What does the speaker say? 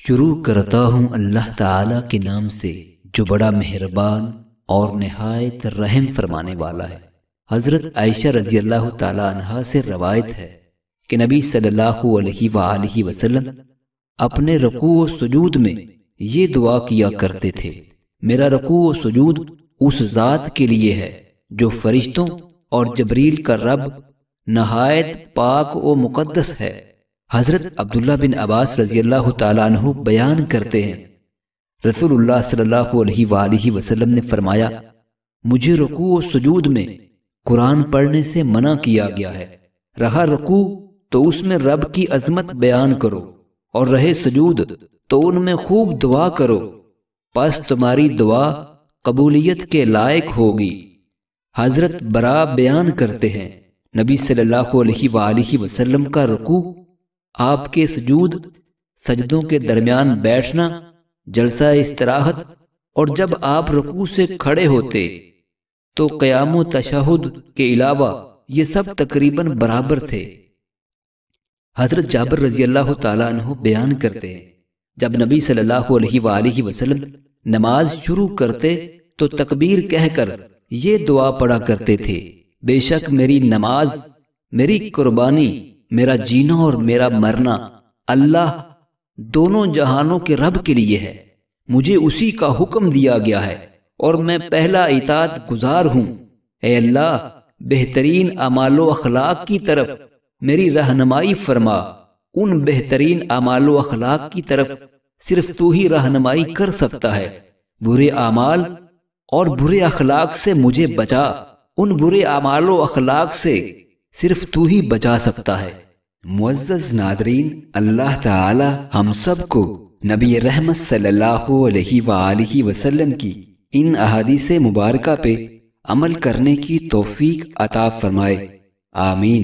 شروع کرتا ہوں اللہ تعالیٰ کے نام سے جو بڑا مہربان اور نہایت رحم فرمانے والا ہے۔ حضرت عائشہ رضی اللہ تعالیٰ عنہا سے روایت ہے کہ نبی صلی اللہ علیہ وآلہ وسلم اپنے رکوع و سجود میں یہ دعا کیا کرتے تھے: میرا رکوع و سجود اس ذات کے لیے ہے جو فرشتوں اور جبریل کا رب، نہایت پاک و مقدس ہے۔ حضرت عبداللہ بن عباس رضی اللہ تعالیٰ عنہ بیان کرتے ہیں، رسول اللہ صلی اللہ علیہ وآلہ وسلم نے فرمایا، مجھے رکوع و سجود میں قرآن پڑھنے سے منع کیا گیا ہے۔ رہا رکوع تو اس میں رب کی عظمت بیان کرو، اور رہے سجود تو ان میں خوب دعا کرو، پس تمہاری دعا قبولیت کے لائق ہوگی۔ حضرت برا بیان کرتے ہیں، نبی صلی اللہ علیہ وآلہ وسلم کا رکوع، آپ کے سجود، سجدوں کے درمیان بیٹھنا، جلسہ استراحت، اور جب آپ رکوع سے کھڑے ہوتے تو قیام و تشہد کے علاوہ یہ سب تقریباً برابر تھے۔ حضرت جابر رضی اللہ تعالیٰ عنہ بیان کرتے ہیں، جب نبی صلی اللہ علیہ وآلہ وسلم نماز شروع کرتے تو تکبیر کہہ کر یہ دعا پڑھا کرتے تھے: بے شک میری نماز، میری قربانی، میرا جینا اور میرا مرنا اللہ دونوں جہانوں کے رب کے لیے ہے، مجھے اسی کا حکم دیا گیا ہے اور میں پہلا اطاعت گزار ہوں۔ اے اللہ، بہترین اعمال و اخلاق کی طرف میری رہنمائی فرما، ان بہترین اعمال و اخلاق کی طرف صرف تو ہی رہنمائی کر سکتا ہے۔ برے اعمال اور برے اخلاق سے مجھے بچا، ان برے اعمال و اخلاق سے صرف تو ہی بچا سکتا ہے۔ معزز ناظرین، اللہ تعالی ہم سب کو نبی رحمت صلی اللہ علیہ وآلہ وسلم کی ان احادیث مبارکہ پہ عمل کرنے کی توفیق عطا فرمائے، آمین۔